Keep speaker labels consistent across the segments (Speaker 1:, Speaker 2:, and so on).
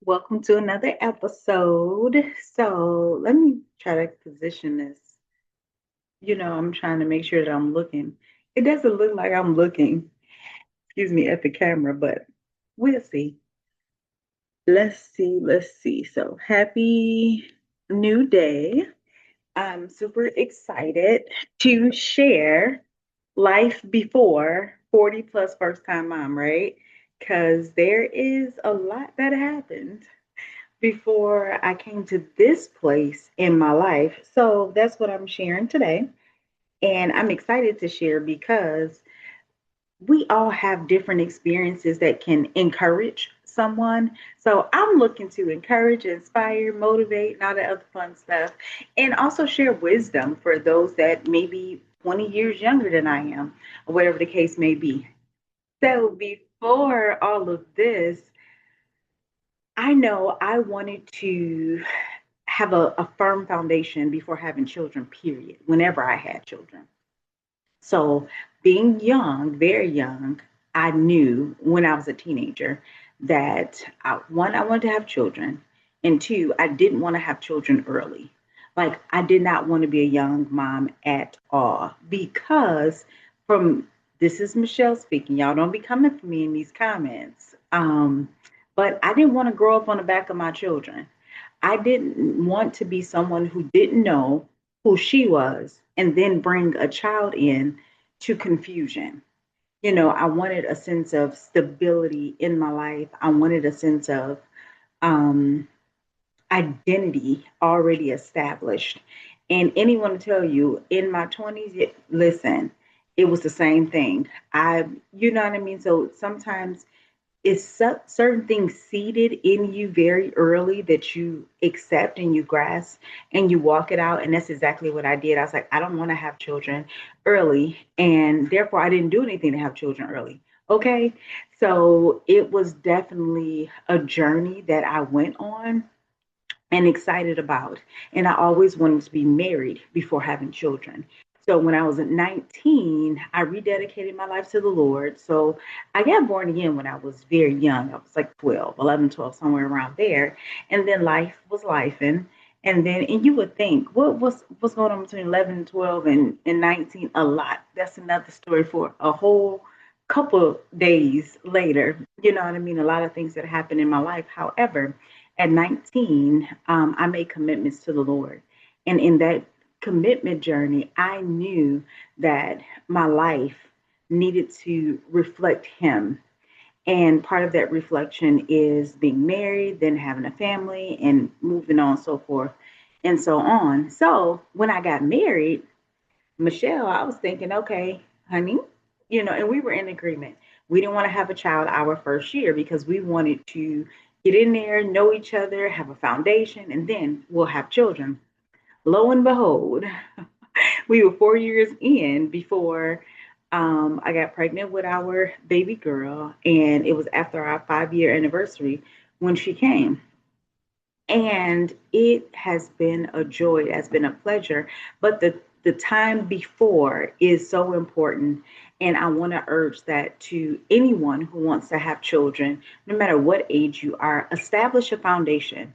Speaker 1: Welcome to another episode. So let me try to position this. I'm trying to make sure that I'm looking. It doesn't look like I'm looking, excuse me, at the camera, but we'll see. Let's see. So happy new day. I'm super excited to share life before 40 plus first time mom, right? Because there is a lot that happened before I came to this place in my life. So that's what I'm sharing today. And I'm excited to share because we all have different experiences that can encourage someone. So I'm looking to encourage, inspire, motivate, and all that other fun stuff. And also share wisdom for those that may be 20 years younger than I am, or whatever the case may be. So before all of this, I know I wanted to have a firm foundation before having children, period, whenever I had children. So, being young, very young, I knew when I was a teenager that one, I wanted to have children, and two, I didn't want to have children early. Like, I did not want to be a young mom at all because, from this is Michelle speaking, y'all don't be coming for me in these comments. But I didn't want to grow up on the back of my children. I didn't want to be someone who didn't know who she was and then bring a child in to confusion. I wanted a sense of stability in my life. I wanted a sense of um, identity already established. And anyone to tell you in my 20s, listen, it was the same thing. You know what I mean? So sometimes is certain things seeded in you very early that you accept and you grasp and you walk it out. And that's exactly what I did. I was like, I don't want to have children early. And therefore, I didn't do anything to have children early. Okay. So it was definitely a journey that I went on and excited about. And I always wanted to be married before having children. So when I was at 19, I rededicated my life to the Lord. So I got born again when I was very young. I was like 12, 11, 12, somewhere around there. And then life was life. And you would think, what's going on between 11 and 12 and 19? A lot. That's another story for a whole couple days later. You know what I mean? A lot of things that happened in my life. However, at 19, I made commitments to the Lord. And in that commitment journey, I knew that my life needed to reflect Him. And part of that reflection is being married, then having a family, and moving on, so forth, and so on. So when I got married, Michelle, I was thinking, okay, honey, and we were in agreement. We didn't want to have a child our first year because we wanted to get in there, know each other, have a foundation, and then we'll have children. Lo and behold, we were 4 years in before I got pregnant with our baby girl, and it was after our 5 year anniversary when she came. And it has been a joy, it has been a pleasure. But the time before is so important. And I want to urge that to anyone who wants to have children, no matter what age you are, establish a foundation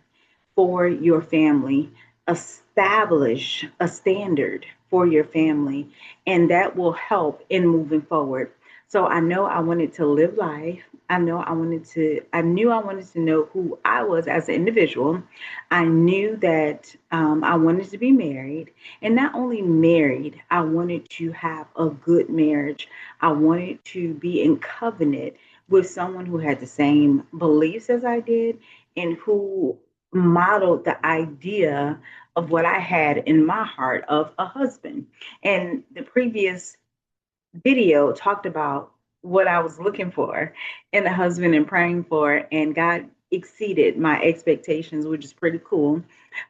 Speaker 1: for your family, establish a standard for your family, and that will help in moving forward. So I know I wanted to live life. I knew I wanted to know who I was as an individual. I knew that I wanted to be married. And not only married, I wanted to have a good marriage. I wanted to be in covenant with someone who had the same beliefs as I did and who modeled the idea of what I had in my heart of a husband. And the previous video talked about what I was looking for in a husband and praying for, and God exceeded my expectations, which is pretty cool.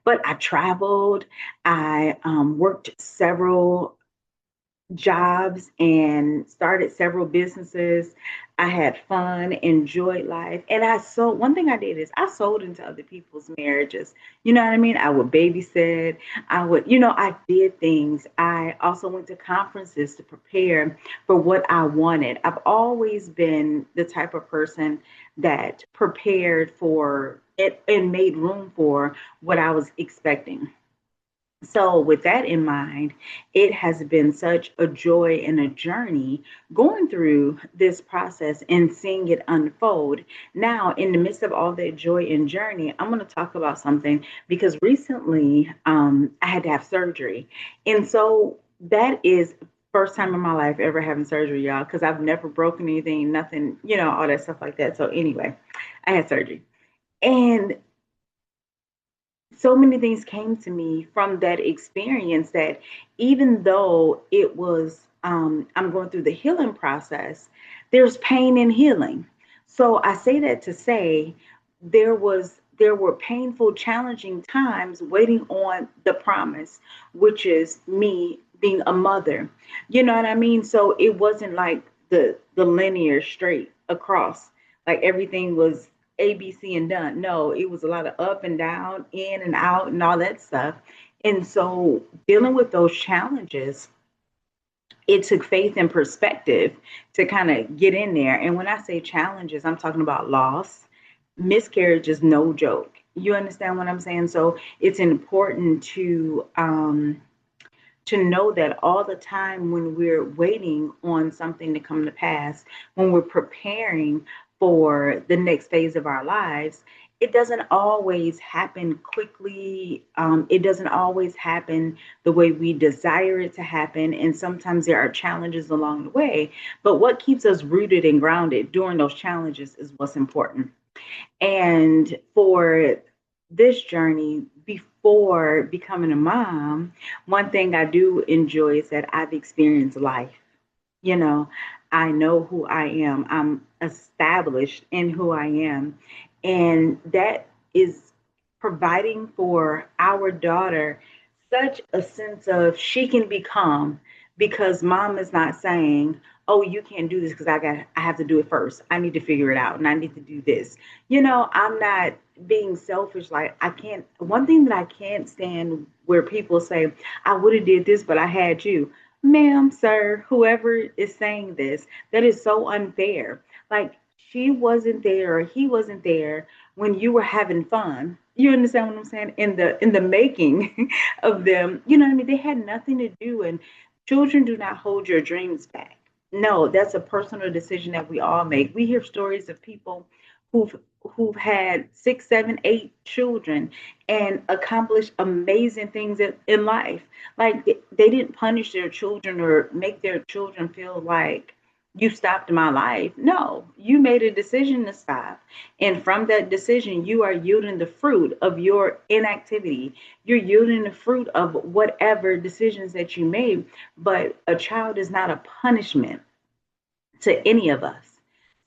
Speaker 1: But I traveled, I worked several jobs and started several businesses. I had fun, enjoyed life. And I sold, one thing I did is I sold into other people's marriages. You know what I mean? I would babysit. I did things. I also went to conferences to prepare for what I wanted. I've always been the type of person that prepared for and made room for what I was expecting. So, with that in mind, it has been such a joy and a journey going through this process and seeing it unfold. Now, in the midst of all that joy and journey, I'm going to talk about something because recently I had to have surgery. And so that is first time in my life ever having surgery, y'all, because I've never broken anything, nothing, all that stuff like that. So, anyway, I had surgery. And so many things came to me from that experience that even though it was I'm going through the healing process, there's pain in healing. So I say that to say there were painful, challenging times waiting on the promise, which is me being a mother. You know what I mean? So it wasn't like the linear straight across, like everything was A, B, C, and done. No, it was a lot of up and down, in and out, and all that stuff. And so, dealing with those challenges, it took faith and perspective to kind of get in there. And when I say challenges, I'm talking about loss. Miscarriage is no joke. You understand what I'm saying? So, it's important to know that all the time when we're waiting on something to come to pass, when we're preparing for the next phase of our lives, it doesn't always happen quickly. It doesn't always happen the way we desire it to happen. And sometimes there are challenges along the way. But what keeps us rooted and grounded during those challenges is what's important. And for this journey, before becoming a mom, one thing I do enjoy is that I've experienced life. You know, I know who I am, I'm established in who I am. And that is providing for our daughter such a sense of she can become because mom is not saying, oh, you can't do this because I have to do it first. I need to figure it out and I need to do this. I'm not being selfish. Like I can't, one thing that I can't stand where people say, I would have did this, but I had you. Ma'am, sir, whoever is saying this, that is so unfair. Like she wasn't there or he wasn't there when you were having fun. You understand what I'm saying? In the making of them, you know what I mean? They had nothing to do, and children do not hold your dreams back. No, that's a personal decision that we all make. We hear stories of people who've who've had six, seven, eight children and accomplished amazing things in life. Like they didn't punish their children or make their children feel like you stopped my life. No, you made a decision to stop. And from that decision, you are yielding the fruit of your inactivity. You're yielding the fruit of whatever decisions that you made. But a child is not a punishment to any of us.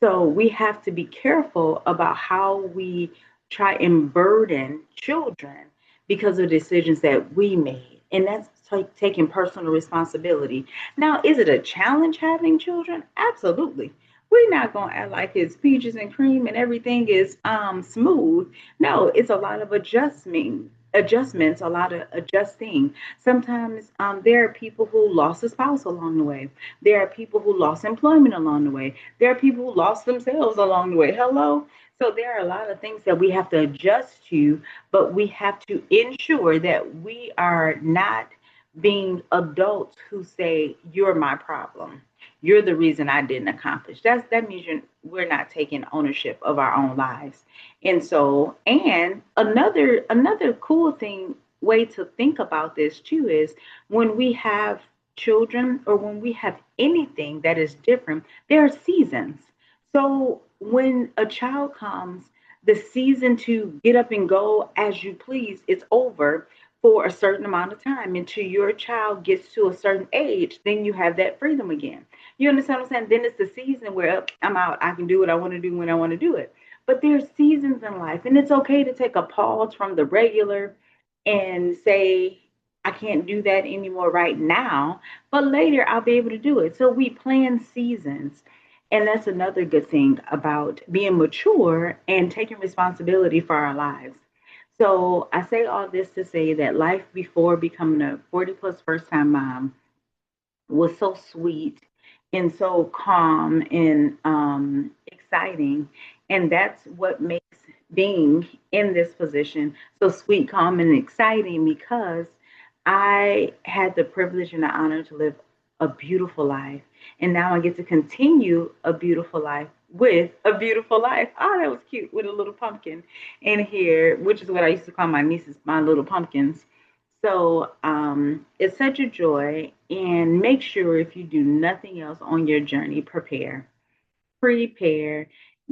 Speaker 1: So we have to be careful about how we try and burden children because of decisions that we made. And that's taking personal responsibility. Now, is it a challenge having children? Absolutely. We're not going to act like it's peaches and cream and everything is smooth. No, it's a lot of adjustments, a lot of adjusting. Sometimes there are people who lost a spouse along the way. There are people who lost employment along the way. There are people who lost themselves along the way. Hello? So there are a lot of things that we have to adjust to, but we have to ensure that we are not being adults who say, you're my problem. You're the reason I didn't accomplish. That means we're not taking ownership of our own lives. And so, and another cool thing way to think about this too is when we have children or when we have anything that is different, there are seasons. So when a child comes, the season to get up and go as you please is over for a certain amount of time until your child gets to a certain age. Then you have that freedom again. You understand what I'm saying? Then it's the season where I'm out. I can do what I want to do when I want to do it. But there's seasons in life, and it's okay to take a pause from the regular and say, I can't do that anymore right now, but later I'll be able to do it. So we plan seasons. And that's another good thing about being mature and taking responsibility for our lives. So I say all this to say that life before becoming a 40 plus first time mom was so sweet and so calm and exciting. And that's what makes being in this position so sweet, calm, and exciting because I had the privilege and the honor to live a beautiful life. And now I get to continue a beautiful life with a beautiful life. Oh, that was cute with a little pumpkin in here, which is what I used to call my nieces, my little pumpkins. So it's such a joy. And make sure if you do nothing else on your journey, prepare,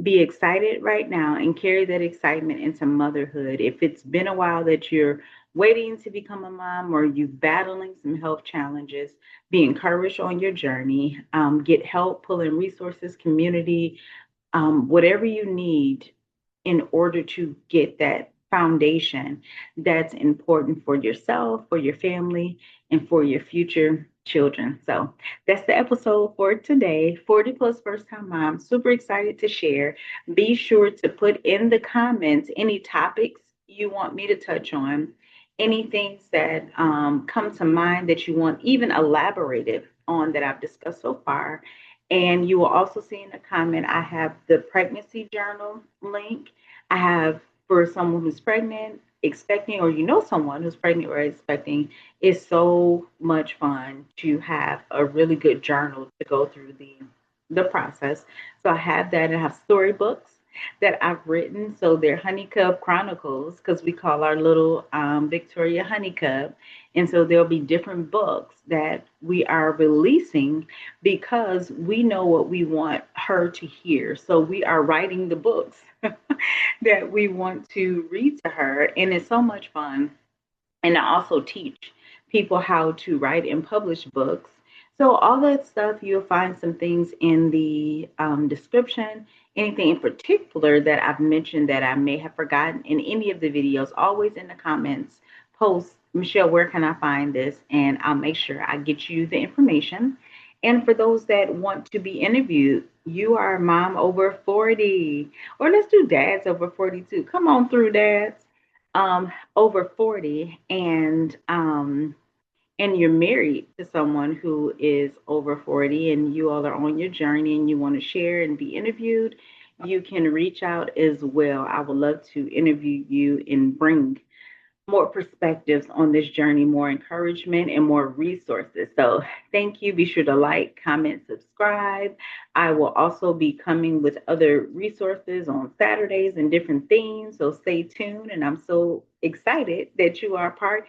Speaker 1: be excited right now, and carry that excitement into motherhood. If it's been a while that you're waiting to become a mom or you're battling some health challenges, be encouraged on your journey. Get help, pull in resources, community, whatever you need in order to get that foundation that's important for yourself, for your family, and for your future children. So that's the episode for today. 40 plus first time mom. Super excited to share. Be sure to put in the comments any topics you want me to touch on, any things that come to mind that you want even elaborated on that I've discussed so far. And you will also see in the comment, I have the pregnancy journal link. I have for someone who's pregnant, expecting, or you know someone who's pregnant or expecting. It's so much fun to have a really good journal to go through the process. So I have that and I have storybooks that I've written. So they're Honeycup Chronicles because we call our little Victoria Honeycup. And so there'll be different books that we are releasing because we know what we want her to hear. So we are writing the books that we want to read to her. And it's so much fun. And I also teach people how to write and publish books. So, all that stuff, you'll find some things in the description. Anything in particular that I've mentioned that I may have forgotten in any of the videos, always in the comments, post, Michelle, where can I find this? And I'll make sure I get you the information. And for those that want to be interviewed, you are a mom over 40, or let's do dads over 42. Come on through, dads over 40 and you're married to someone who is over 40 and you all are on your journey and you want to share and be interviewed, you can reach out as well. I would love to interview you and bring more perspectives on this journey, more encouragement, and more resources. So, thank you. Be sure to like, comment, subscribe. I will also be coming with other resources on Saturdays and different themes. So, stay tuned. And I'm so excited that you are a part.